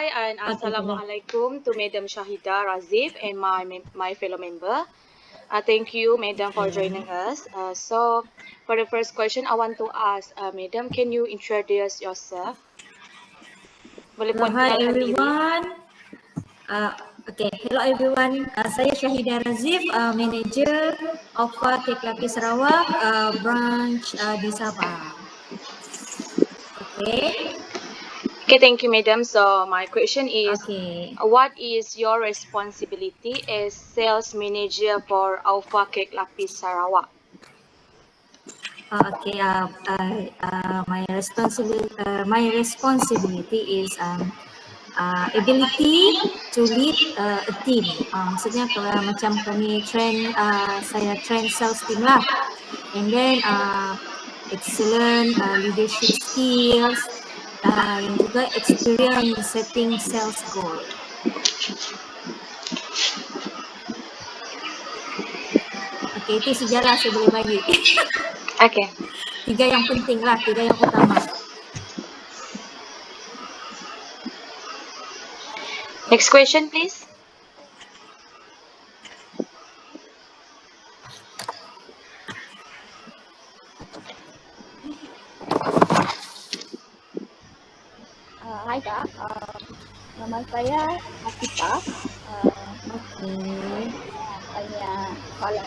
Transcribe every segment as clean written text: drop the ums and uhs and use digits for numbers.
Hi and Okay, Assalamualaikum to Madam Shahida Razif and my fellow member. Thank you, Madam, for joining us. So, for the first question, I want to ask, Madam, can you introduce yourself? Boleh Hello, hi perkenalkan diri. everyone. Hello everyone. Saya Shahida Razif, manager Alpha Kek Sarawak, branch di Sabah. Okay, thank you, Madam. So, my question is, Okay. what is your responsibility as sales manager for Alpha Cake Lapis Sarawak? My responsibility is ability to lead a team. Maksudnya kalau macam kami saya train sales team lah. And then excellent leadership skills, yang juga experience setting sales goal. Okay, itu sejarah saya boleh bagi. Okay. 3 yang penting lah, 3 yang utama. Next question, please. Hai Kak, nama saya Hafifah. Saya kalau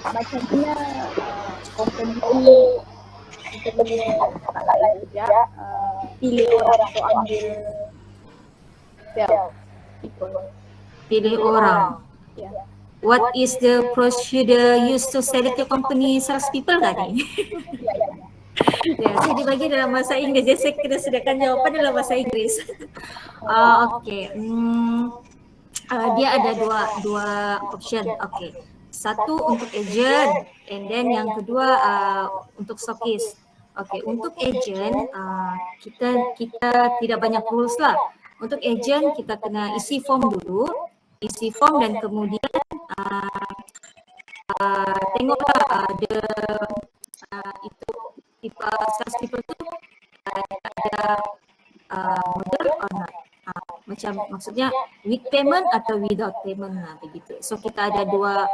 bacanya company kita punya kakak lain juga pilih orang untuk ambil sales people. Pilih orang. Yeah. What is the procedure used to select your company sales people kan ni? Ya, saya dibagi dalam bahasa Inggeris. Jadi saya kena sediakan jawapan dalam bahasa Inggeris. Dia ada dua option. Satu untuk agent, and then yang kedua untuk stockist. Untuk agent kita tidak banyak rules lah. Untuk agent kita kena isi form dulu, dan kemudian tengoklah ada itu tipe sales people tu ada model or not. Maksudnya with payment atau without payment lah begitu. So kita ada dua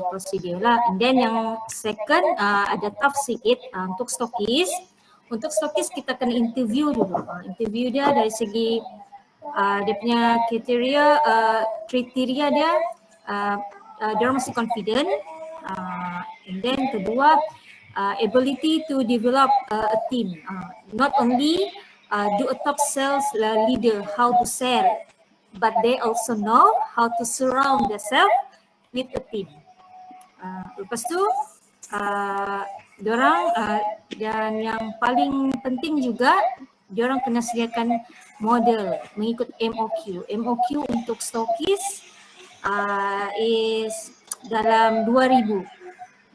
prosedur lah. And then yang second ada tough sikit untuk stockist. Untuk stockist kita kena interview dulu. Interview dia dari segi dia punya kriteria dia dia mesti confident. And then kedua ability to develop a team. Not only do a top sales leader how to sell, but they also know how to surround themselves with a team. Lepas tu diorang dan yang paling penting juga diorang kena sediakan model mengikut MOQ. MOQ untuk stockist is dalam 2,000.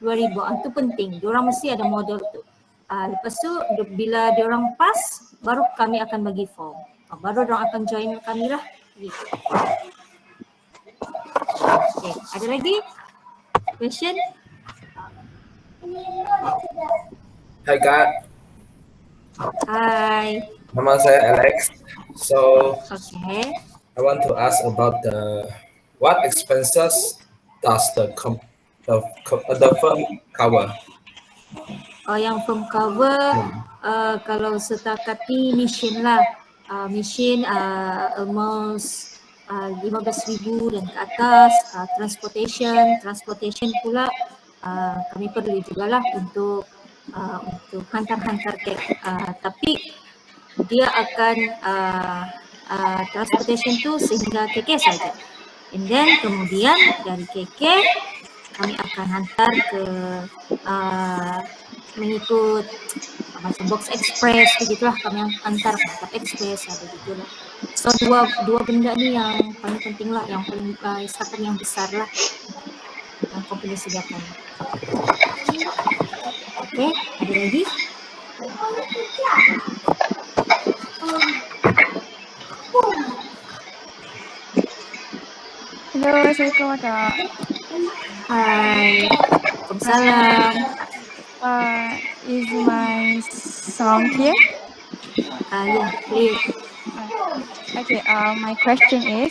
Itu penting. Diorang mesti ada model tu. Lepas tu bila diorang pass, baru kami akan bagi form. Baru diorang akan join kami lah. Gitu. Okay, ada lagi question? Hai Kak. Hai. Nama saya Alex. So, I want to ask about what expenses does the firm cover? Yang firm cover kalau setakat ni mission lah. Mission almost 15,000 dan ke atas. Transportation pula kami perlu jugalah untuk hantar kek. Tapi dia akan transportation tu sehingga KK saja. And then kemudian dari KK kami akan hantar ke mengikut macam box express begitulah, kami hantar express begitulah. So dua benda ni yang paling penting lah, yang paling setakat yang besar lah yang company sediakan. Okay, ada lagi? Hello, Assalamualaikum Kak. Hai. Waalaikumsalam. Is my sound clear? Yeah, please. Okay, my question is,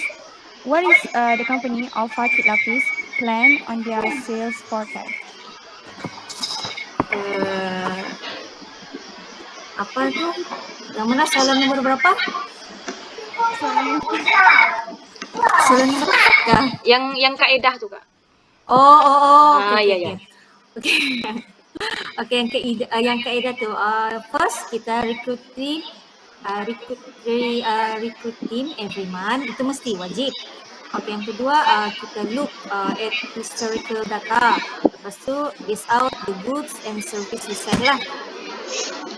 what is the company Alpha Kit Lapis plan on their sales forecast? Apa tu? Yang mana soalan nomor berapa? Soalan Soalan nomor berapa? Yang kaedah tu Kak. Okay, ya. Okay. Okay, yang kaedah tu, first kita recruit team every month, itu mesti wajib. Okay, yang kedua kita look at historical data. Lepas tu list out the goods and service we sell lah.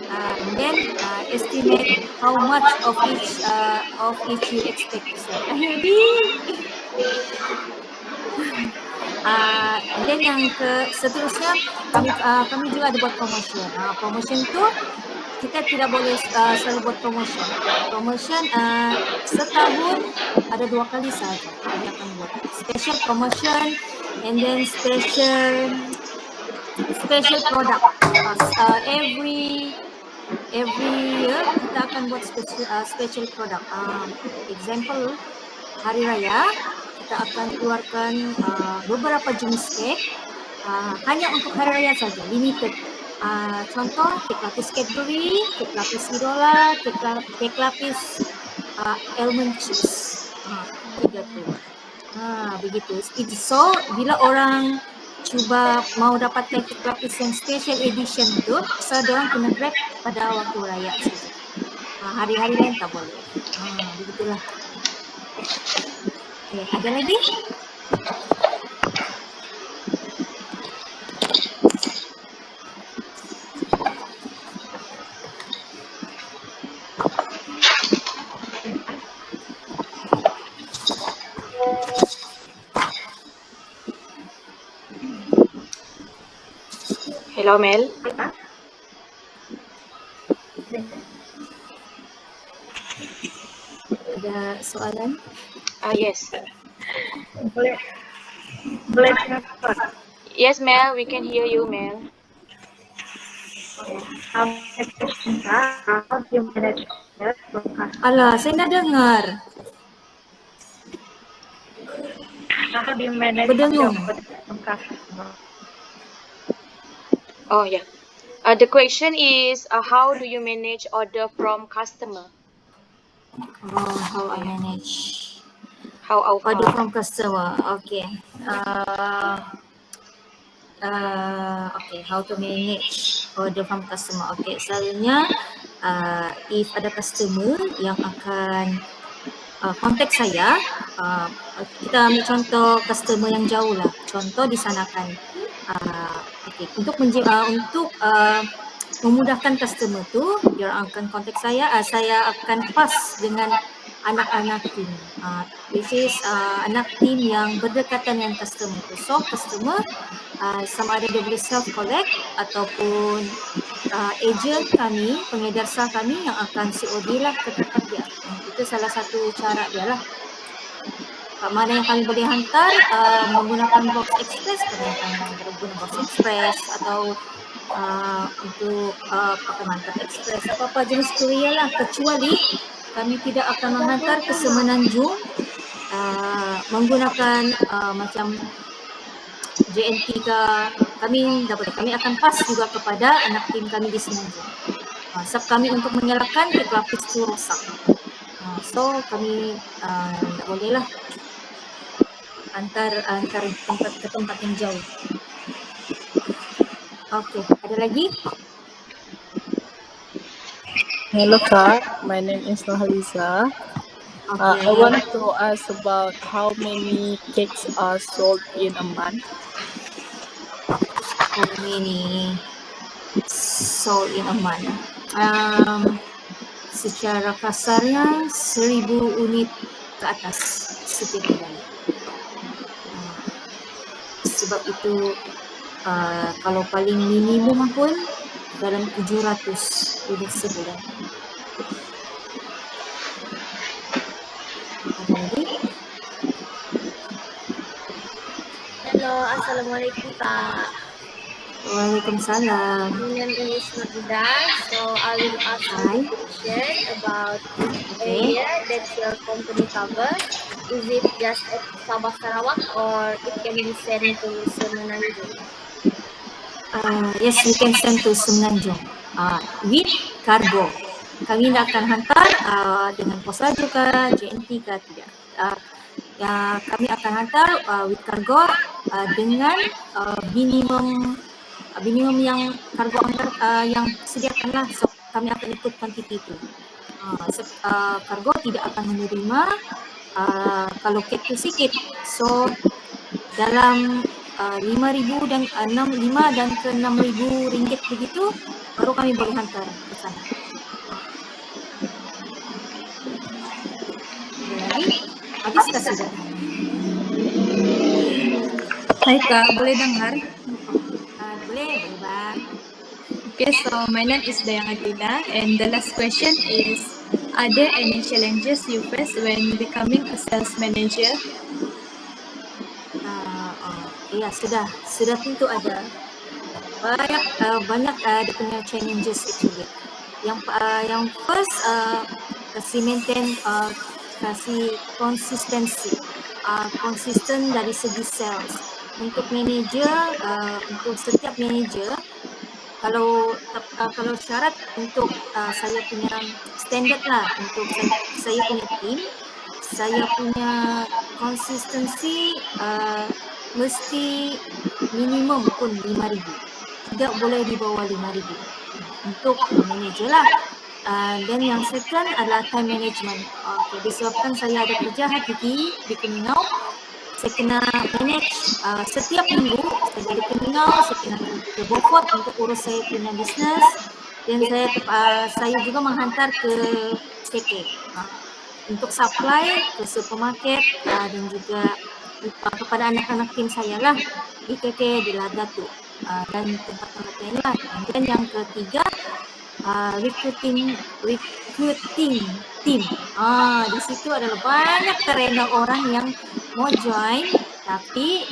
And then estimate how much of each you expect to sell. Dan yang seterusnya kami juga ada buat promotion. Promotion tu kita tidak boleh selalu buat promotion. Promotion setahun ada 2 kali saja kami akan buat special promotion and then special product. Every year kita akan buat special product. Example hari raya kita akan keluarkan beberapa jenis kek hanya untuk hari raya saja, limited. Contoh kek lapis Cadbury, kek lapis Idola, kek lapis almond chips. 3 tu. Begitu. So bila orang cuba mau dapatkan kek lapis yang special edition tu, so diorang kena grab pada waktu raya saja. Hari-hari lain tak boleh. Begitulah. Okay, ada lagi? Hello Mel. Ada soalan? Yes. Yes Mel, we can hear you Mel. Alah, saya nak dengar. Berdengung. Oh yeah. The question is how do you manage order from customer? How I manage How order from customer. Okay. Okay, how to manage order from customer. Okay, selalunya if ada customer yang akan kontak saya, kita ambil contoh customer yang jauh lah. Contoh di Sanakan. Okay, untuk memudahkan customer tu, dia akan kontak saya. Saya akan pas dengan anak-anak team. This is anak team yang berdekatan dengan customer tu. So customer sama ada dia boleh self collect ataupun agent kami, pengedar sah kami yang akan COD lah ke tempat dia. Itu salah satu cara dia lah. Mana yang kami boleh hantar menggunakan box express, kami akan menggunakan box express atau untuk pakai mantap express, apa-apa jenis courier lah, kecuali kami tidak akan menghantar ke Semenanjung menggunakan macam JNT ke, kami tak boleh. Kami akan pas juga kepada anak tim kami di Semenanjung. Sebab kami untuk menyalakan kek lapis itu rosak. So kami tak boleh lah antar tempat ke tempat yang jauh. Okay, ada lagi? Hello Kak, my name is Nurhaliza. I want to ask about how many cakes are sold in a month. How many sold in a month? Secara kasarnya 1000 unit ke atas setiap bulan. Sebab itu kalau paling minimum pun dalam 700 unit sebulan. Ada lagi? Halo, Assalamualaikum Kak. Waalaikumsalam. My name is Nabila. So I will ask you a question about area that your company cover. Is it just at Sabah Sarawak or it can be sent to Semenanjung? Yes, we can send to Semenanjung with cargo. Kami tidak akan hantar dengan pos laju ke JNT ke tidak. Kami akan hantar with cargo dengan minimum yang kargo antar yang sediakanlah. So kami akan ikut kuantiti itu. Kargo tidak akan menerima kalau kek tu sikit. So dalam 5,000 dan 5 dan ke 6,000 ringgit begitu baru kami boleh hantar ke sana. Jadi habis ke sudah. Hai Kak, boleh dengar? Boleh Bang. Okay, so my name is Dayang Adila and the last question is, are there any challenges you face when becoming a sales manager? Ya, sudah tentu ada. Banyak dia punya challenges actually. Yang first kasih maintain kasih konsistensi, konsisten dari segi sales. Untuk manager, untuk setiap manager, kalau syarat untuk saya punya standard lah untuk saya punya tim, saya punya konsistensi mesti minimum pun 5,000. Tidak boleh di bawah 5,000 untuk manager lah. Dan yang second adalah time management. Disebabkan saya ada kerja hakiki di Keningau, saya kena manage setiap minggu. Saya jadi Keningau, saya kena ke Beaufort untuk urus saya punya bisnes, dan saya juga menghantar ke KK untuk supply ke supermarket dan juga kepada anak-anak tim saya lah di KK, di Ladatu dan tempat-tempat lain lah. Dan yang ketiga recruiting team. Di situ adalah banyak kerana orang yang mau join tapi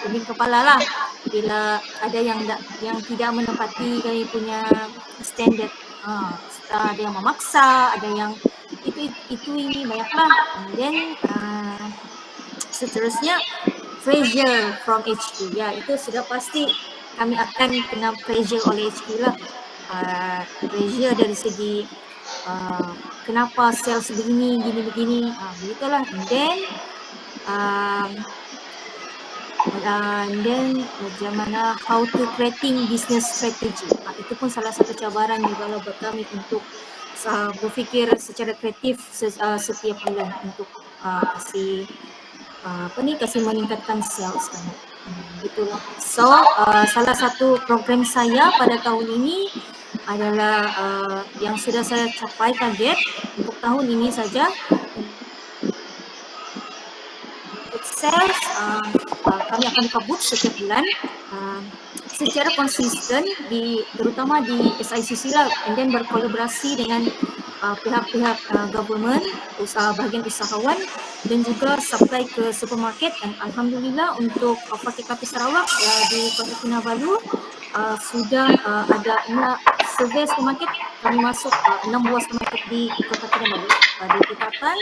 pening kepala lah bila ada yang tidak menepati kami punya standard. Ada yang memaksa, ada yang itu ini banyaklah. Dan seterusnya pressure from HQ. Ya, itu sudah pasti kami akan kena pressure oleh HQ lah. Pressure dari segi kenapa sales begini, begini, begitulah. And then bagaimana how to creating business strategy. Itu pun salah satu cabaran juga buat kami untuk berfikir secara kreatif setiap bulan untuk kasih meningkatkan sales kan. Gitulah. So salah satu program saya pada tahun ini adalah yang sudah saya capai target untuk tahun ini saja. Untuk sales kami akan buka booth setiap bulan secara konsisten terutama di SICC lah, and then berkolaborasi dengan pihak-pihah government, bahagian usahawan dan juga supply ke supermarket. Dan alhamdulillah untuk Fakir Lapis Sarawak di Kota Kinabalu sudah ada survey supermarket. Kami masuk 6 buah supermarket di Kota Kinabalu, di Pitatan,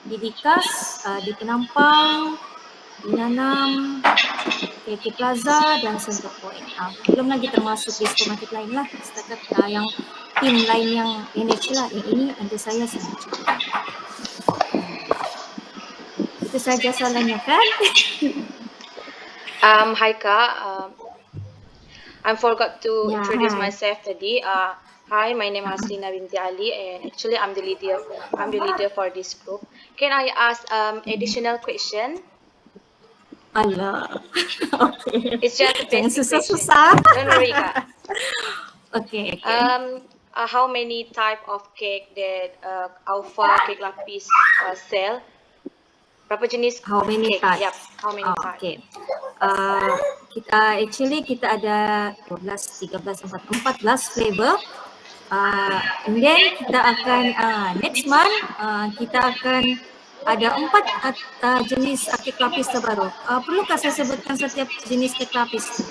di Dikas, di Penampang, di Nanam, KK Plaza dan Center Point. Belum lagi termasuk di supermarket lain lah, setakat yang tim lain yang manage lah. Yang ini nanti saya sengaja. Itu saja soalannya kan? Hi Kak, I forgot to introduce myself tadi. Hi, my name is Haslina binti Ali, and actually I'm the leader for this group. Can I ask additional question? Allah. Okay. It's just a basic susah-susah. Don't worry Kak. Okay. How many type of cake that Alpha Cake Lapis sell? Berapa jenis? How many cake? types? Yep. How many types? Okay. Kita ada 12, 13, 14 flavor. And then kita akan next month kita akan ada 4 jenis kek lapis terbaru. Perlukah saya sebutkan setiap jenis kek lapis?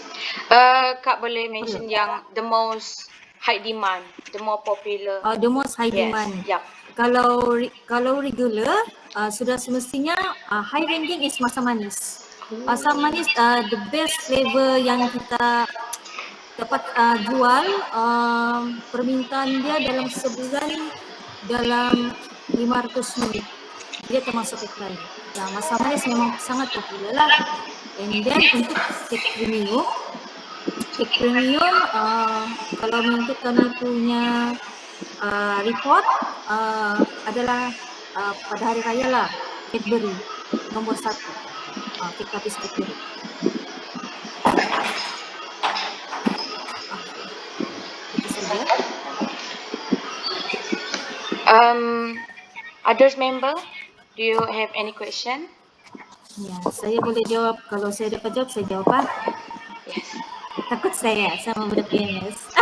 Kak boleh mention yang the most high demand, the more popular. The most high Yes, demand. yup. Kalau regular, sudah semestinya high ranking is masam manis. Masam manis the best flavor yang kita dapat jual. Permintaan dia dalam sebulan dalam 500 unit. Dia termasuk kek lain. Masam manis memang sangat popular lah. And then untuk kek premium, kalau mengikut kami punya report adalah pada hari raya lah, Cadbury nombor 1, kek lapis Cadbury. Itu saja. Others member, do you have any question? Ya, saya boleh jawab. Kalau saya dapat jawab, saya jawab. Yes. Takut saya sama budak PNS.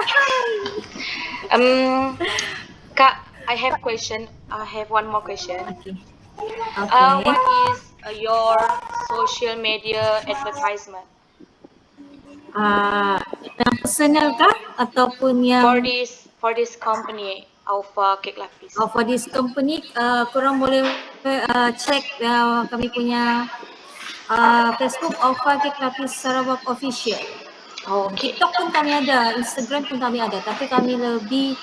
Kak, I have question. I have one more question. Okay. What is your social media advertisement Yang personal kah ataupun yang for this company, Alpha Kek Lapis? for this company? Korang boleh check kami punya Facebook Alpha Kek Lapis Sarawak Official. Okay. TikTok pun kami ada, Instagram pun kami ada, tapi kami lebih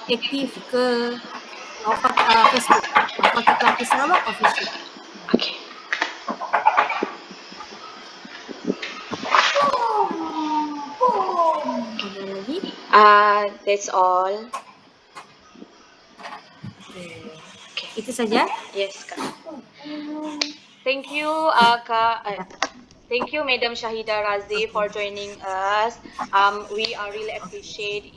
aktif ke Facebook Alpha Kek Lapis Sarawak Official. Okay. Ada lagi? That's all. Okay. Itu saja. Yes, Kak. Thank you, Kak. Thank you, Madam Shahida Razif, for joining us. We are really appreciate